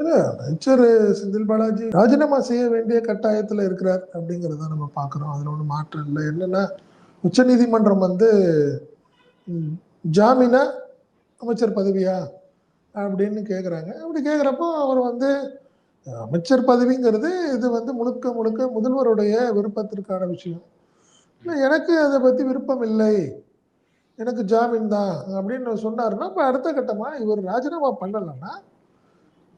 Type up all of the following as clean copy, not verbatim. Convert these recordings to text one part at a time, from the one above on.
இல்ல, அமைச்சர் செந்தில் பாலாஜி ராஜினாமா செய்ய வேண்டிய கட்டாயத்துல இருக்கிறார் அப்படிங்கிறத நம்ம பார்க்கிறோம். அதுல ஒண்ணும் மாற்றம் இல்லை. என்னன்னா, உச்சநீதிமன்றம் வந்து ம், ஜாமீனா அமைச்சர் பதவியா அப்படின்னு கேட்குறாங்க. அப்படி கேட்குறப்போ அவர் வந்து அமைச்சர் பதவிங்கிறது இது வந்து முழுக்க முழுக்க முதல்வருடைய விருப்பத்திற்கான விஷயம். இல்ல, எனக்கு அதை பத்தி விருப்பம் இல்லை, எனக்கு ஜாமீன் தான் அப்படின்னு சொன்னாருன்னா, இப்ப அடுத்த கட்டமா இவர் ராஜினாமா பண்ணலைன்னா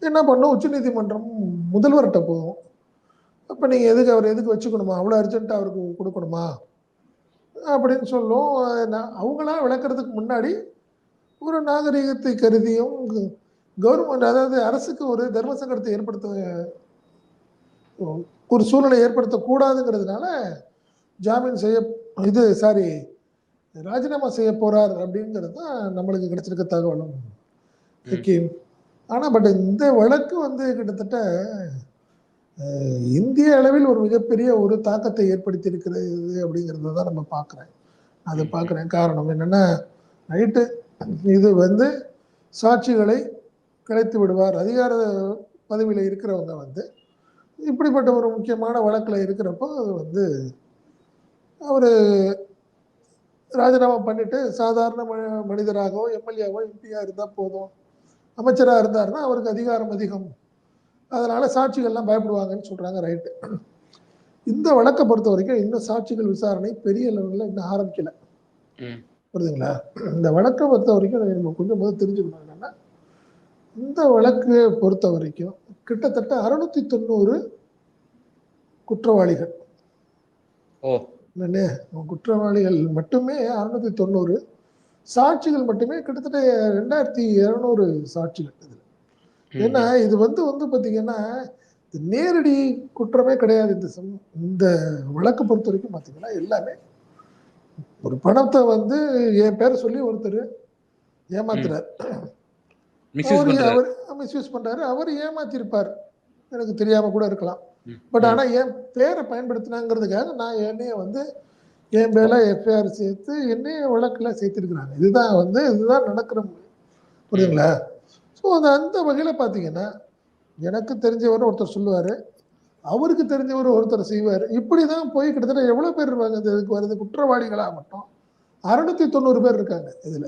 என்ன பண்ணும், உச்சநீதிமன்றம் முதல்வர்கிட்ட போகும். அப்ப நீங்க எதுக்கு அவர் எதுக்கு வச்சுக்கணுமா, அவ்வளவு அர்ஜென்ட்டா அவருக்கு கொடுக்கணுமா அப்படின்னு சொல்லும். அவங்களா விளக்குறதுக்கு முன்னாடி ஒரு நாகரிகத்தை கருதியும் கவர்மெண்ட், அதாவது அரசுக்கு ஒரு தர்ம சங்கடத்தை ஏற்படுத்த ஒரு சூழ்நிலை ஏற்படுத்தக்கூடாதுங்கிறதுனால ஜாமீன் செய்ய இது சாரி ராஜினாமா செய்ய போறார் அப்படிங்கிறது தான் நம்மளுக்கு கிடைச்சிருக்க தகவலும். ஓகே. ஆனா பட் இந்த வழக்கு வந்து கிட்டத்தட்ட இந்திய அளவில் ஒரு மிகப்பெரிய ஒரு தாக்கத்தை ஏற்படுத்தி இருக்கிறது அப்படிங்கிறத தான் நம்ம பார்க்குறேன். அதை பார்க்குறேன். காரணம் என்னன்னா, ரைட்டு, இது வந்து சாட்சிகளை கலைத்து விடுவார். அதிகார பதவியில் இருக்கிறவங்க வந்து இப்படிப்பட்ட ஒரு முக்கியமான வழக்கில் இருக்கிறப்போ அது வந்து அவர் ராஜினாமா பண்ணிட்டு சாதாரண மனிதராகவோ எம்எல்ஏவோ எம்பியா இருந்தால் போதும், அமைச்சராக இருந்தாருன்னா அவருக்கு அதிகாரம் அதிகம், அதனால சாட்சிகள்லாம் பயப்படுவாங்கன்னு சொல்றாங்க. ரைட்டு. இந்த வழக்கை பொறுத்த வரைக்கும் இன்னும் சாட்சிகள் விசாரணை பெரிய லெவலில் இன்னும் ஆரம்பிக்கல. புரியுதுங்களா? இந்த வழக்கை பொறுத்த வரைக்கும் நம்ம கொஞ்சம் முதல் தெரிஞ்சுக்கணும் என்னன்னா, இந்த வழக்கு பொறுத்த வரைக்கும் கிட்டத்தட்ட 690 குற்றவாளிகள். குற்றவாளிகள் மட்டுமே 690, சாட்சிகள் மட்டுமே கிட்டத்தட்ட 2200 சாட்சிகள். இதுல ஏன்னா இது வந்து பாத்தீங்கன்னா நேரடி குற்றமே கிடையாது. இந்த வழக்கு பொறுத்த வரைக்கும் பாத்தீங்கன்னா எல்லாமே ஒரு பணத்தை வந்து என் பேரை சொல்லி ஒருத்தர் ஏமாத்துறாரு, அவர் மிஸ்யூஸ் பண்றாரு, அவர் ஏமாத்திருப்பார், எனக்கு தெரியாம கூட இருக்கலாம். பட் ஆனா என் பேரை பயன்படுத்தினாங்கிறதுக்காக நான் என்னைய வந்து என் பேர்ல எஃப்ஐஆர் சேர்த்து என்னைய வழக்குல சேர்த்திருக்கிறாங்க. இதுதான் நடக்கிற. புரியுதுங்களா? ஸோ அந்த வகையில பாத்தீங்கன்னா எனக்கு தெரிஞ்சவர் ஒருத்தர் சொல்லுவாரு, அவருக்கு தெரிஞ்சவர் ஒருத்தர் செய்வாரு. இப்படிதான் போய் கிட்டத்தட்ட எவ்வளவு பேர் இருப்பாங்க இதுக்கு வருது குற்றவாளிகளா மட்டும் 690 பேர் இருக்காங்க இதுல.